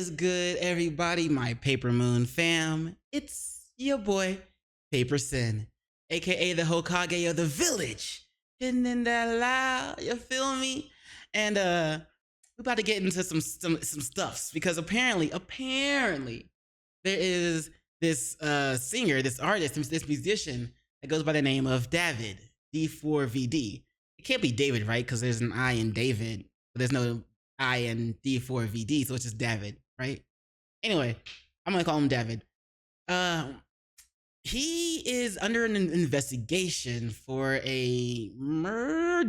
is good, everybody? My Paper Moon fam. It's your boy, PaperSin, aka the Hokage of the village. Hidden in that loud, you feel me? And we're about to get into some stuffs because apparently there is this singer, this artist, this musician that goes by the name of David, D4VD. It can't be David, right? Because there's an I in David, but there's no I in D4VD, so it's just David, right? Anyway, I'm gonna call him David. He is under an investigation for a murder.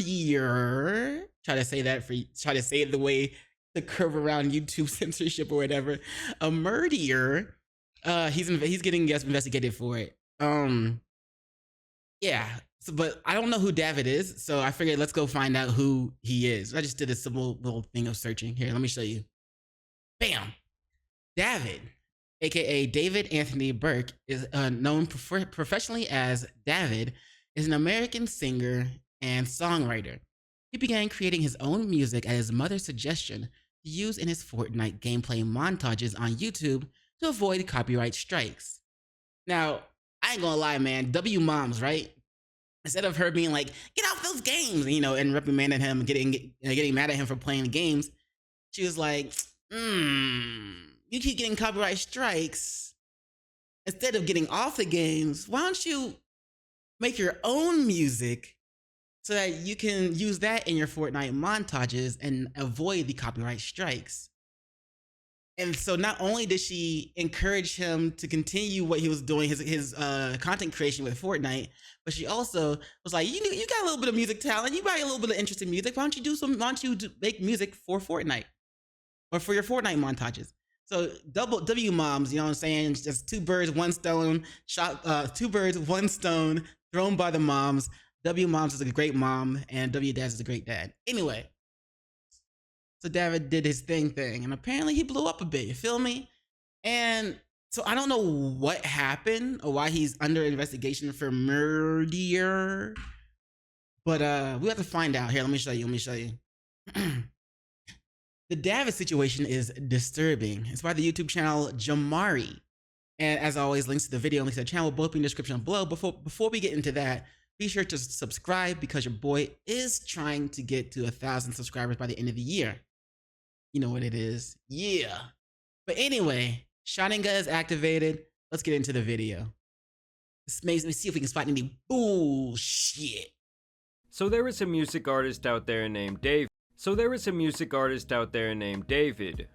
Try to say it the way the curve around YouTube censorship or whatever. A murder. He's getting investigated for it. Yeah. So, but I don't know who David is, so I figured let's go find out who he is. I just did a simple little thing of searching. Here, let me show you. Bam. David, aka David Anthony Burke, is known professionally as David, is an American singer and songwriter. He began creating his own music at his mother's suggestion to use in his Fortnite gameplay montages on YouTube to avoid copyright strikes. Now, I ain't gonna lie, man, W moms, right? Instead of her being like, get off those games, and reprimanding him, getting mad at him for playing the games, she was like, you keep getting copyright strikes. Instead of getting off the games, why don't you make your own music so that you can use that in your Fortnite montages and avoid the copyright strikes? And so not only did she encourage him to continue what he was doing, his content creation with Fortnite, but she also was like, you got a little bit of music talent, you got a little bit of interest in music. Why don't you make music for Fortnite or for your Fortnite montages? So W moms, you know what I'm saying? Just two birds, one stone thrown by the moms. W moms is a great mom and W dads is a great dad. Anyway. So David did his thing, and apparently he blew up a bit, you feel me? And so I don't know what happened or why he's under investigation for murder, but we have to find out. Here, let me show you. The David situation is disturbing. It's by the YouTube channel Jamari. And as always, links to the video, links to the channel will both be in the description below. Before we get into that, be sure to subscribe because your boy is trying to get to 1,000 subscribers by the end of the year. You know what it is. Yeah. But anyway, Shining Gun is activated. Let's get into the video. Let me see if we can spot any bullshit. So there is a music artist out there named David.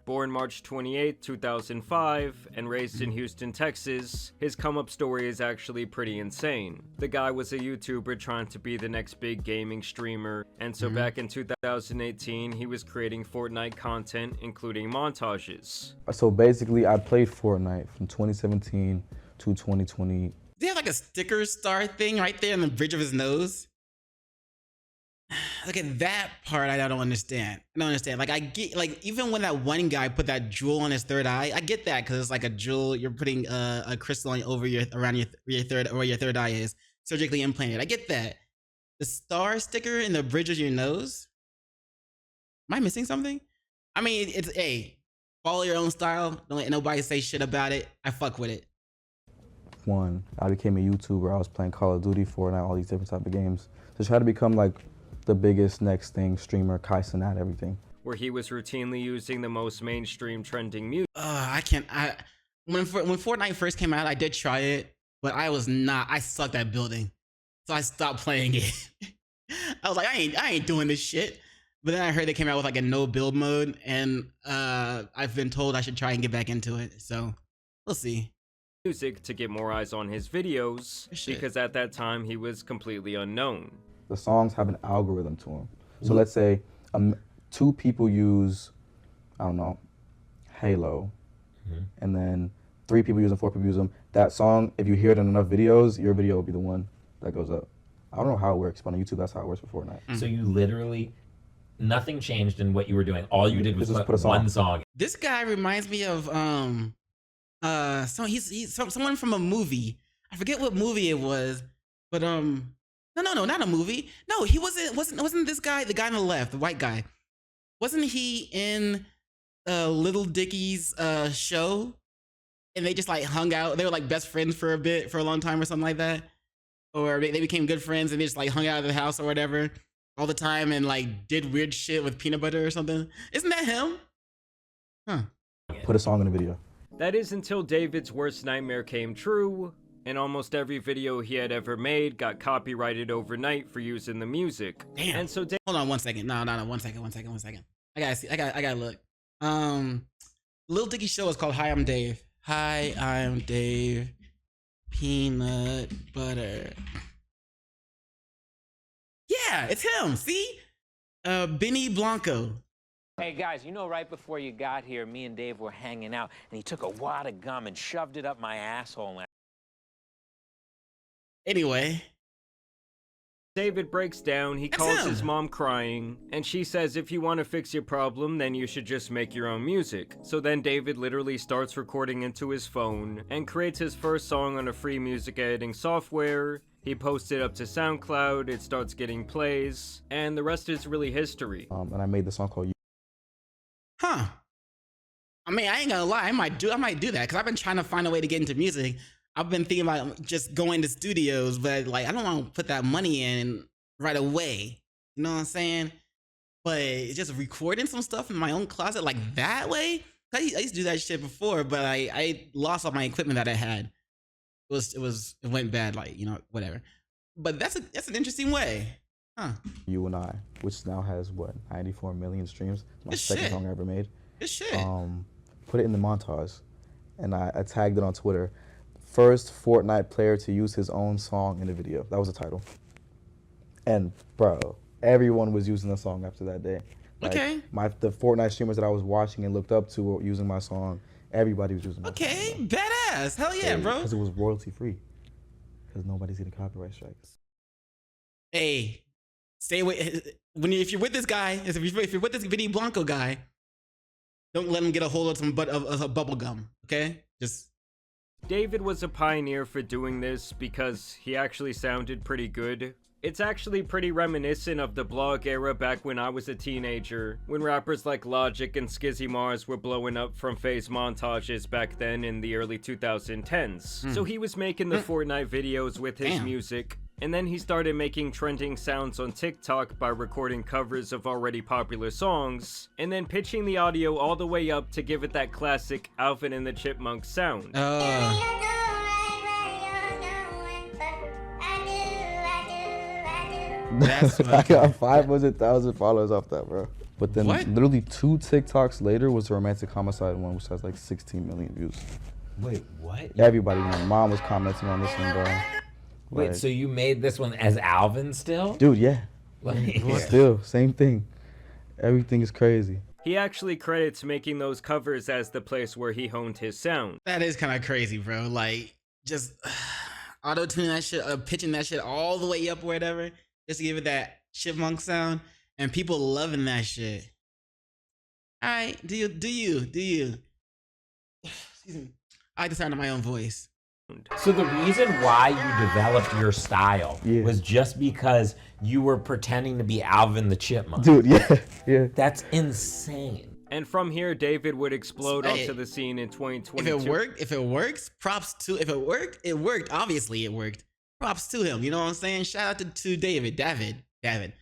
Born March 28, 2005, and raised in Houston, Texas. His come-up story is actually pretty insane. The guy was a YouTuber trying to be the next big gaming streamer, and so back in 2018, he was creating Fortnite content, including montages. So basically, I played Fortnite from 2017 to 2020. Does he have like a sticker star thing right there on the bridge of his nose? Look at that part. I don't understand. Like I get, like even when that one guy put that jewel on his third eye, I get that because it's like a jewel. You're putting a crystal around your third, where your third eye is, surgically implanted. I get that. The star sticker in the bridge of your nose. Am I missing something? I mean, it's follow your own style. Don't let nobody say shit about it. I fuck with it. I became a YouTuber. I was playing Call of Duty, Fortnite, all these different type of games. To try to become like the biggest next thing, streamer, Kai Cenat, everything. Where he was routinely using the most mainstream trending music. When Fortnite first came out, I did try it, but I sucked at building. So I stopped playing it. I was like, I ain't doing this shit. But then I heard they came out with like a no build mode, and I've been told I should try and get back into it. So we'll see. Music to get more eyes on his videos, because at that time he was completely unknown. The songs have an algorithm to them. So let's say 2 people use, I don't know, Halo, and then 3 people use them, 4 people use them. That song, if you hear it in enough videos, your video will be the one that goes up. I don't know how it works, but on YouTube, that's how it works for Fortnite. So you literally, nothing changed in what you were doing. All you did was put one song. This guy reminds me of someone from a movie. I forget what movie it was, but No, not a movie. No, he wasn't this guy, the guy on the left, the white guy. Wasn't he in Little Dicky's show, and they just like hung out. They were like best friends for a long time or something like that, or they became good friends and they just like hung out at the house or whatever all the time and like did weird shit with peanut butter or something. Isn't that him? Huh. Put a song in the video. That is until David's worst nightmare came true, and almost every video he had ever made got copyrighted overnight for use in the music. Damn. And so hold on 1 second. No, 1 second. 1 second. I gotta see. I gotta look. Lil Dicky show is called Hi, I'm Dave. Hi, I'm Dave. Peanut butter. Yeah, it's him. See? Benny Blanco. Hey guys, you know right before you got here, me and Dave were hanging out, and he took a wad of gum and shoved it up my asshole. Anyway. David breaks down, he calls his mom crying, and she says if you want to fix your problem, then you should just make your own music. So then David literally starts recording into his phone, and creates his first song on a free music editing software. He posts it up to SoundCloud, it starts getting plays, and the rest is really history. And I made the song called Huh. I mean, I ain't gonna lie, I might do that, because I've been trying to find a way to get into music. I've been thinking about just going to studios, but like I don't want to put that money in right away. You know what I'm saying? But just recording some stuff in my own closet like that way, I used to do that shit before, but I lost all my equipment that I had. It went bad, like, you know, whatever. But that's an interesting way, huh? You and I, which now has what, 94 million streams. It's my Good second shit. song I ever made. Good shit. Put it in the montage, and I tagged it on Twitter. First Fortnite player to use his own song in a video. That was the title. And bro, everyone was using the song after that day. Like, okay. The Fortnite streamers that I was watching and looked up to were using my song. Everybody was using my song. Okay, badass. Hell yeah, bro. Because it was royalty free. Because nobody's getting copyright strikes. Hey, stay away. If you're with this guy, if you're with this Vinny Blanco guy, don't let him get a hold of some of bubble gum. Okay, just. David was a pioneer for doing this because he actually sounded pretty good. It's actually pretty reminiscent of the blog era back when I was a teenager, when rappers like Logic and Skizzy Mars were blowing up from phase montages back then in the early 2010s. So he was making the Fortnite videos with his music, and then he started making trending sounds on TikTok by recording covers of already popular songs, and then pitching the audio all the way up to give it that classic Alvin and the Chipmunks sound. That's I got 500,000 followers off that, bro. But then What? literally 2 TikToks later was the romantic homicide one, which has like 16 million views. Wait, what? Everybody, my mom was commenting on this one, bro. Wait, Like, so you made this one as Alvin still? dude, yeah. Like, Still, same thing. Everything is crazy. He actually credits making those covers as the place where he honed his sound. That is kind of crazy, bro. Like, just auto-tuning that shit, pitching that shit all the way up or whatever, just to give it that chipmunk sound, and people loving that shit. All right, do you? Excuse me. I like the sound of my own voice. So the reason why you developed your style was just because you were pretending to be Alvin the Chipmunk. Dude, yeah. That's insane. And from here, David would explode onto the scene in 2022. If it works, props to. If it worked. Obviously, it worked. Props to him. You know what I'm saying? Shout out to David, whatever.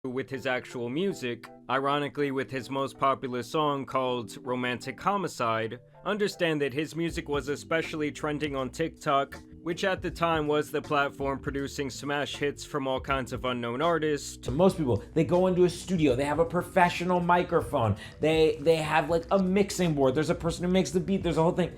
With his actual music, ironically with his most popular song called Romantic Homicide. Understand that his music was especially trending on TikTok, which at the time was the platform producing smash hits from all kinds of unknown artists. To most people, they go into a studio, they have a professional microphone, they have like a mixing board, there's a person who makes the beat, there's a whole thing.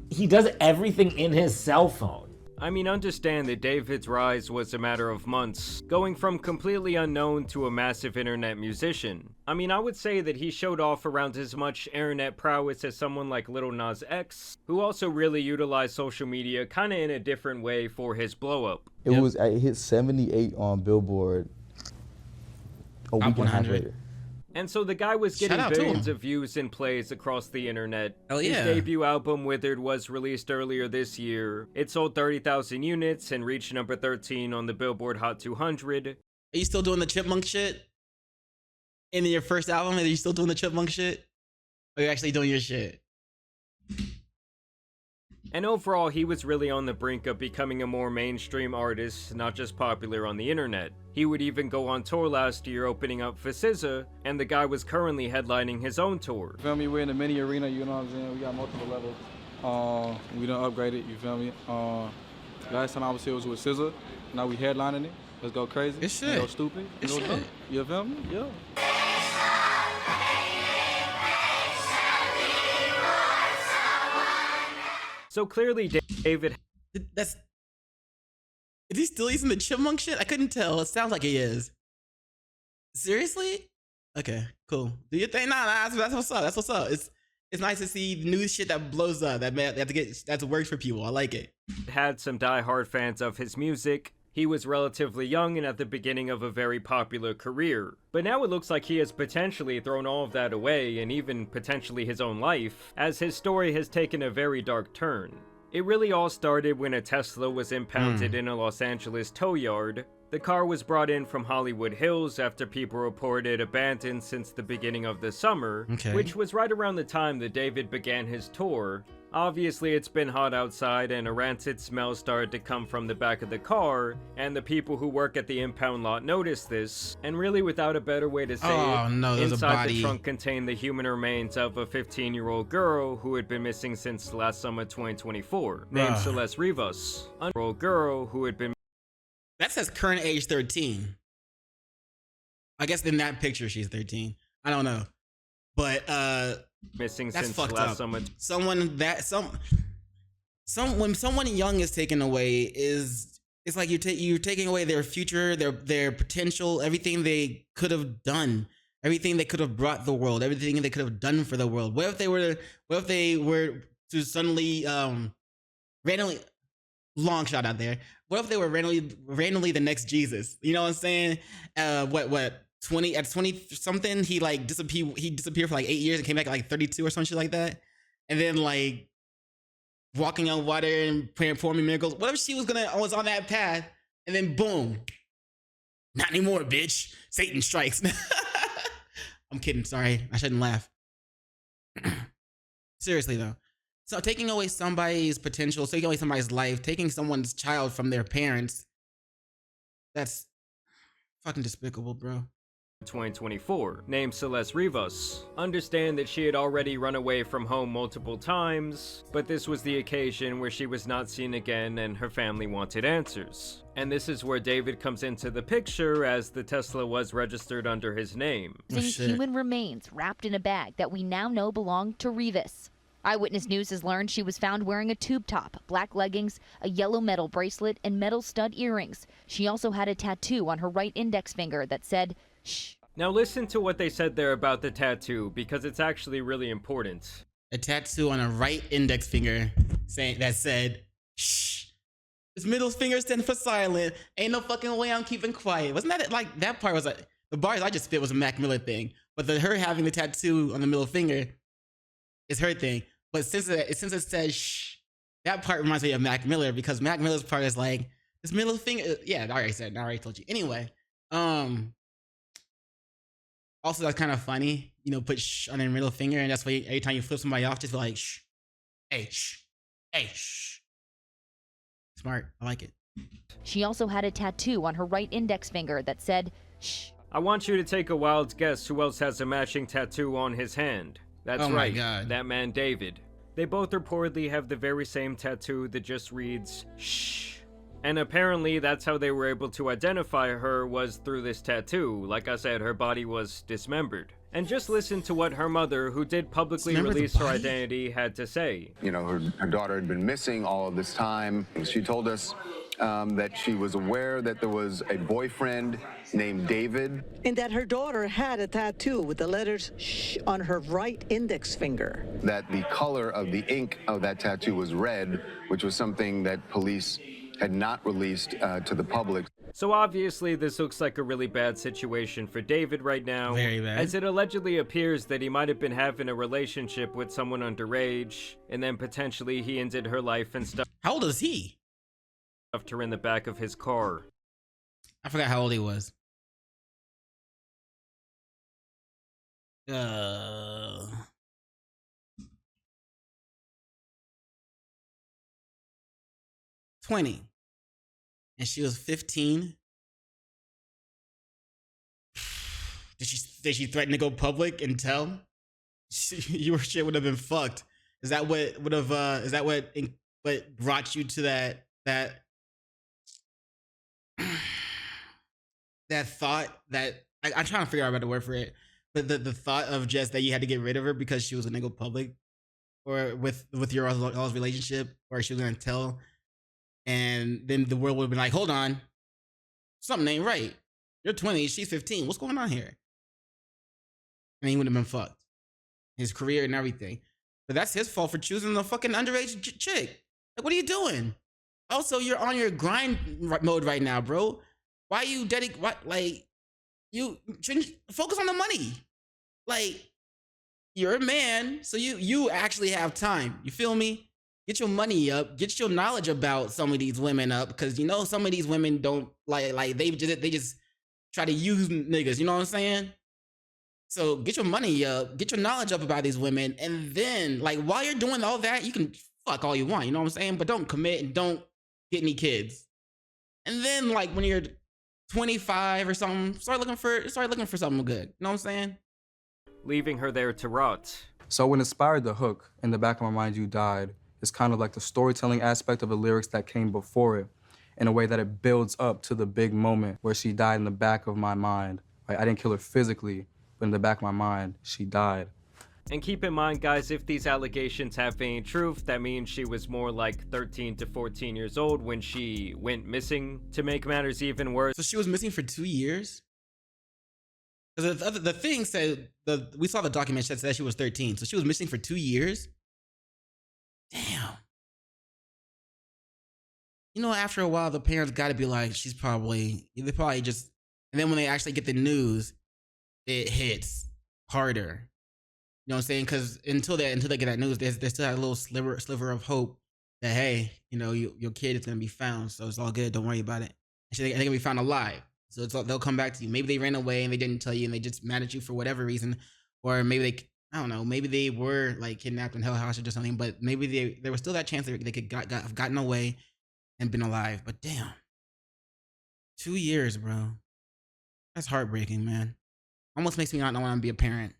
He does everything in his cell phone. I mean, understand that David's rise was a matter of months, going from completely unknown to a massive internet musician. I mean, I would say that he showed off around as much internet prowess as someone like Lil Nas X, who also really utilized social media kinda in a different way for his blow up. It hit 78 on Billboard a week and a half later. And so the guy was getting Shout out to billions him. of views and plays across the internet. Hell yeah. His debut album, Withered, was released earlier this year. It sold 30,000 units and reached number 13 on the Billboard Hot 200. Are you still doing the chipmunk shit? in your first album, and you're still doing the chipmunk shit? Or you're actually doing your shit? And overall, he was really on the brink of becoming a more mainstream artist, not just popular on the internet. He would even go on tour last year opening up for SZA, and the guy was currently headlining his own tour. You feel me? We're in a mini arena, you know what I'm saying? We got multiple levels. We done upgraded, you feel me? Last time I was here was with SZA. Now we headlining it. Let's go crazy. It's shit. Go stupid. It's Go shit. dumb. You feel me? Yeah. So clearly, David That's. Is he still using the chipmunk shit? I couldn't tell. It sounds like he is. Seriously? Okay, cool. Do you think? Nah, that's what's up. That's what's up. It's nice to see new shit that blows up. That works for people. I like it. had some die-hard fans of his music. He was relatively young and at the beginning of a very popular career. But now it looks like he has potentially thrown all of that away, and even potentially his own life, as his story has taken a very dark turn. It really all started when a Tesla was impounded in a Los Angeles tow yard. The car was brought in from Hollywood Hills after people reported abandoned since the beginning of the summer, which was right around the time that David began his tour. Obviously, it's been hot outside and a rancid smell started to come from the back of the car, and the people who work at the impound lot noticed this, and really without a better way to say it, no, there's inside a body. the trunk contained the human remains of a 15-year-old girl who had been missing since last summer 2024, named Celeste Rivas. A girl who had been That says current age 13. I guess in that picture she's 13. I don't know. But missing that's since fucked last up. summer. When someone young is taken away, it's like you're taking away their future, their potential, everything they could have done, everything they could have brought the world, everything they could have done for the world. What if they were to suddenly randomly, long shot out there, what if they were randomly the next Jesus? You know what I'm saying? What 20 at 20 something he like disappeared for like 8 years and came back at like 32 or some shit like that, and then like walking on water and performing miracles. What if she was on that path and then boom, not anymore, bitch, Satan strikes. I'm kidding, sorry, I shouldn't laugh. Seriously though, so taking away somebody's potential, taking away somebody's life, taking someone's child from their parents, that's fucking despicable, bro. 2024, named Celeste Rivas. Understand that she had already run away from home multiple times, but this was the occasion where she was not seen again and her family wanted answers. And this is where David comes into the picture, as the Tesla was registered under his name. Human remains wrapped in a bag that we now know belonged to Rivas. Eyewitness News has learned she was found wearing a tube top, black leggings, a yellow metal bracelet, and metal stud earrings. She also had a tattoo on her right index finger that said, "Shh." Now listen to what they said there about the tattoo, because it's actually really important. A tattoo on a right index finger that said, "Shh." This middle finger stands for silent. Ain't no fucking way I'm keeping quiet. Wasn't that like that part was like the bars I just spit was a Mac Miller thing, but her having the tattoo on the middle finger is her thing. But since it says shh, that part reminds me of Mac Miller, because Mac Miller's part is like this middle finger. Yeah, I already told you. Anyway, also that's kind of funny, put shh on their middle finger, and that's why every time you flip somebody off, just be like shh, hey shh, hey shh. Smart, I like it. She also had a tattoo on her right index finger that said, "Shh." I want you to take a wild guess who else has a matching tattoo on his hand. That's Oh my right, God. that man David. They both reportedly have the very same tattoo that just reads, "Shh." And apparently that's how they were able to identify her, was through this tattoo. Like I said, her body was dismembered. And just listen to what her mother, who did publicly release her identity, had to say. Her daughter had been missing all of this time. She told us that she was aware that there was a boyfriend named David. And that her daughter had a tattoo with the letters "shh" on her right index finger. That the color of the ink of that tattoo was red, which was something that police had not released to the public. So obviously this looks like a really bad situation for David right now. Very bad. As it allegedly appears that he might have been having a relationship with someone underage, and then potentially he ended her life and stuffed How old is he? her in the back of his car. I forgot how old he was. Uh, 20, and she was 15. Did she threaten to go public and tell? Your shit would have been fucked. Is that what would have? Is that what brought you to that thought that I'm trying to figure out a better word for it, but the thought of just that you had to get rid of her because she was gonna go public, or with your all's relationship, or she was gonna tell, and then the world would have been like, hold on, something ain't right. You're 20, she's 15. What's going on here? And he would have been fucked, his career and everything. But that's his fault for choosing a fucking underage chick. Like, what are you doing? Also, you're on your grind mode right now, bro. Why you you shouldn't focus on the money. Like, you're a man, so you actually have time. You feel me? Get your money up. Get your knowledge about some of these women up, because you know some of these women don't like they just try to use niggas. You know what I'm saying? So get your money up, get your knowledge up about these women, and then like while you're doing all that, you can fuck all you want. You know what I'm saying? But don't commit and don't get any kids. And then like when you're 25 or something, start looking for something good. You know what I'm saying? Leaving her there to rot. So what inspired the hook, "In the Back of My Mind You Died," is kind of like the storytelling aspect of the lyrics that came before it, in a way that it builds up to the big moment where she died in the back of my mind. Like, I didn't kill her physically, but in the back of my mind, she died. And keep in mind, guys, if these allegations have any truth, that means she was more like 13 to 14 years old when she went missing. To make matters even worse, So she was missing for 2 years? Because the thing said, we saw the document that said she was 13, so she was missing for 2 years? Damn. You know, after a while, the parents got to be like, they probably just, and then when they actually get the news, it hits harder. You know what I'm saying? Because until they get that news, there's still that little sliver of hope that, hey, you know, your kid is gonna be found, so it's all good. Don't worry about it. And they're gonna be found alive, so they'll come back to you. Maybe they ran away and they didn't tell you, and they just mad at you for whatever reason, or maybe I don't know. Maybe they were like kidnapped and held hostage or something. But maybe there was still that chance that they could have gotten away and been alive. But damn, 2 years, bro. That's heartbreaking, man. Almost makes me not want to be a parent.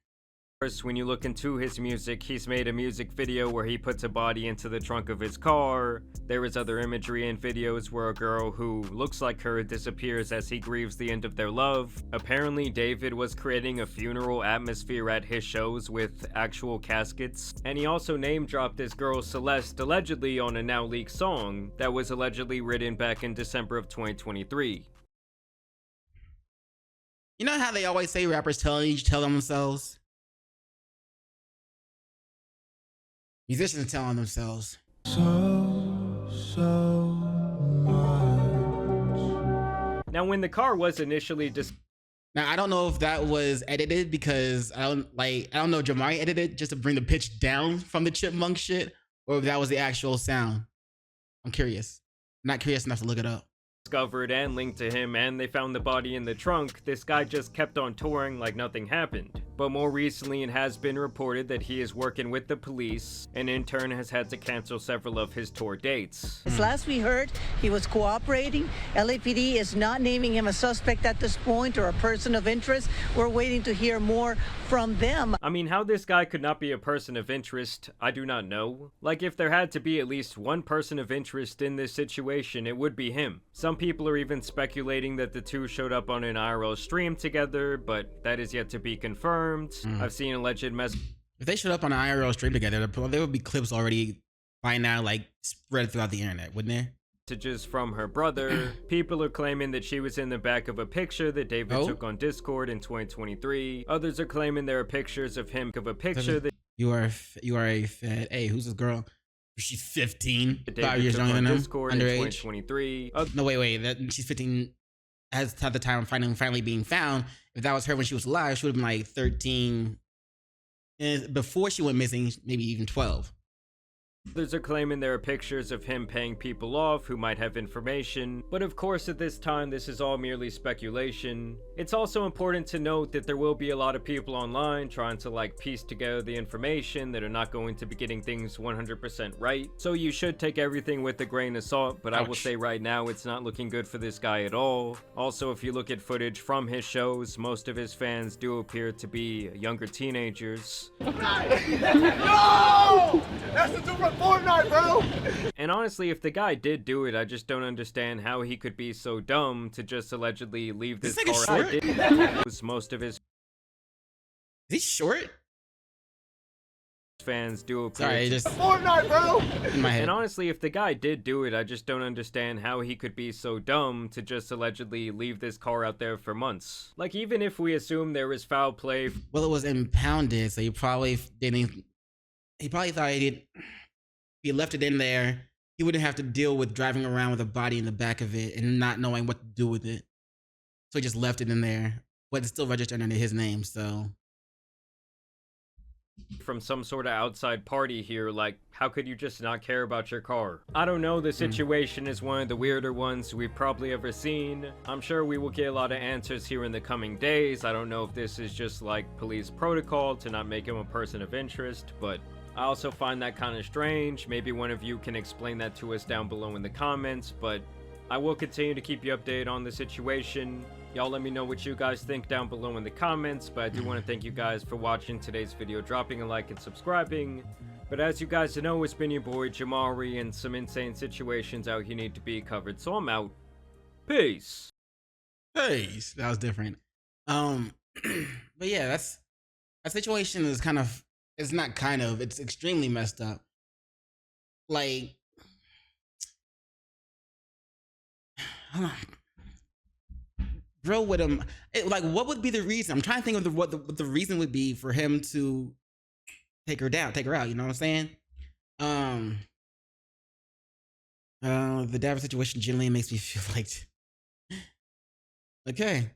when you look into his music, he's made a music video where he puts a body into the trunk of his car. There is other imagery and videos where a girl who looks like her disappears as he grieves the end of their love. Apparently, David was creating a funeral atmosphere at his shows with actual caskets, and he also name-dropped this girl Celeste allegedly on a now leaked song that was allegedly written back in December of 2023. You know how they always say rappers tell themselves? Musicians telling themselves. Now, when the car was initially Now, I don't know if that was edited because I don't know if Jamari edited just to bring the pitch down from the chipmunk shit, or if that was the actual sound. I'm curious. I'm not curious enough to look it up. discovered and linked to him, and they found the body in the trunk, this guy just kept on touring like nothing happened. But more recently, it has been reported that he is working with the police, and in turn has had to cancel several of his tour dates. As last we heard, he was cooperating. LAPD is not naming him a suspect at this point or a person of interest. We're waiting to hear more from them. I mean, how this guy could not be a person of interest, I do not know. Like, if there had to be at least one person of interest in this situation, it would be him. Some people are even speculating that the two showed up on an IRL stream together, but that is yet to be confirmed. I've seen alleged If they showed up on an IRL stream together, there would be clips already by now, like, spread throughout the internet, wouldn't there? messages from her brother. People are claiming that she was in the back of a picture that David took on Discord in 2023. Others are claiming there are pictures of him that you are a fat. Hey, who's this girl? She's 15, David 5 years took younger on than him, Discord in underage. 2023. No, wait. That she's 15 as at the time of finally being found. If that was her when she was alive, she would have been like 13. And before she went missing, maybe even 12. Others are claiming there are pictures of him paying people off who might have information, but of course at this time this is all merely speculation. It's also important to note that there will be a lot of people online trying to piece together the information that are not going to be getting things 100% right, so you should take everything with a grain of salt, but I will say right now it's not looking good for this guy at all. Also, if you look at footage from his shows, most of his fans do appear to be younger teenagers. No! That's the dude from Fortnite, bro! And honestly, if the guy did do it, I just don't understand how he could be so dumb to just allegedly leave this car out. Most of his Is he short? fans do appear Sorry, just Fortnite, bro! in my head. And honestly, if the guy did do it, I just don't understand how he could be so dumb to just allegedly leave this car out there for months. Like, even if we assume there was foul play. Well, it was impounded, so he probably didn't. He probably thought if he left it in there, he wouldn't have to deal with driving around with a body in the back of it and not knowing what to do with it. So he just left it in there, but it's still registered under his name, so. From some sort of outside party here, how could you just not care about your car? I don't know, the situation is one of the weirder ones we've probably ever seen. I'm sure we will get a lot of answers here in the coming days. I don't know if this is just police protocol to not make him a person of interest, but I also find that kind of strange. Maybe one of you can explain that to us down below in the comments, but I will continue to keep you updated on the situation. Y'all let me know what you guys think down below in the comments, but I do want to thank you guys for watching today's video, dropping a like and subscribing. But as you guys know, it's been your boy Jamari, and some insane situations out here need to be covered, so I'm out. Peace. Peace. That was different. But yeah, that situation is it's not it's extremely messed up. I don't know. Bro, with him, what would be the reason? I'm trying to think of what the reason would be for him to take her out. You know what I'm saying? The David situation generally makes me feel okay.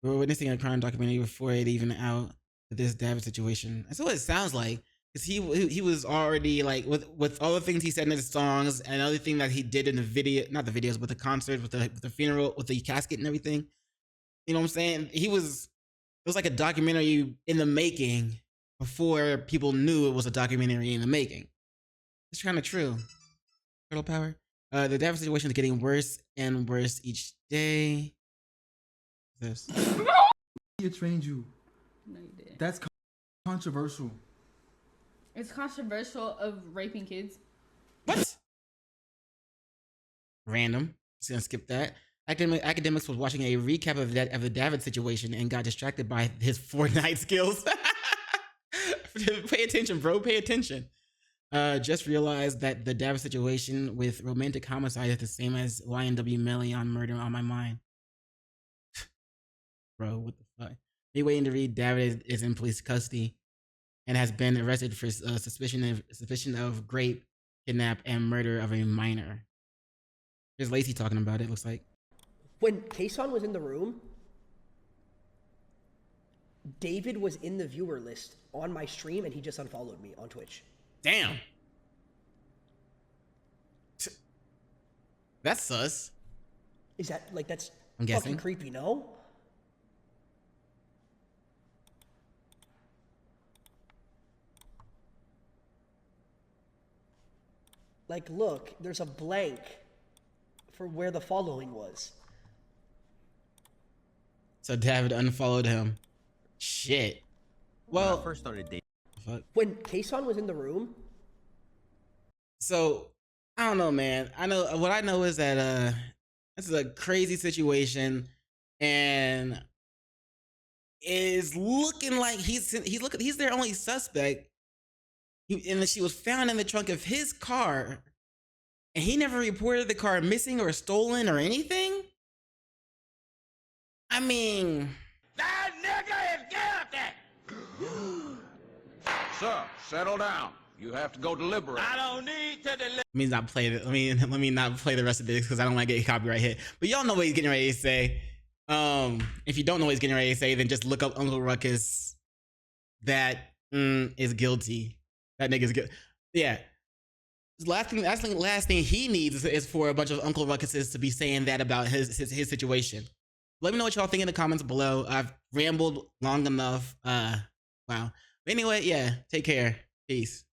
We're witnessing a crime documentary before it even out with this David situation. That's what it sounds like. Cause he was already with all the things he said in his songs and other thing that he did in the video, not the videos, but the concert with the funeral, with the casket and everything. You know what I'm saying? It was like a documentary in the making before people knew it was a documentary in the making. It's kind of true. Turtle power. The David situation is getting worse and worse each day. This. He trained you. No, you didn't. That's controversial. It's controversial of raping kids. What? Random. Just gonna skip that. Academics was watching a recap of the David situation and got distracted by his Fortnite skills. Pay attention, bro. Pay attention. Just realized that the David situation with romantic homicide is the same as YNW Melly on Murder on My Mind. Bro, what the fuck? Me waiting to read David is in police custody and has been arrested for suspicion of rape, kidnap, and murder of a minor. There's Lacey talking about it, looks like. When Kason was in the room, David was in the viewer list on my stream and he just unfollowed me on Twitch. Damn. That's sus. Is that that's I'm guessing fucking creepy, no? Look, there's a blank for where the following was. So David unfollowed him. Shit. Well, when I first started dating. Fuck. When Kason was in the room. So I don't know, man. What I know is that this is a crazy situation, and is looking like he's their only suspect. And she was found in the trunk of his car, and he never reported the car missing or stolen or anything. I mean, That nigga is guilty! Sir, settle down. You have to go deliberate. I don't need to deliver. let me not play the rest of this because I don't want to get copyright hit. But y'all know what he's getting ready to say. If you don't know what he's getting ready to say, then just look up Uncle Ruckus. That is guilty. That nigga's good. Yeah. That's the last thing he needs is for a bunch of Uncle Ruckuses to be saying that about his situation. Let me know what y'all think in the comments below. I've rambled long enough. Wow. But anyway, yeah, take care. Peace.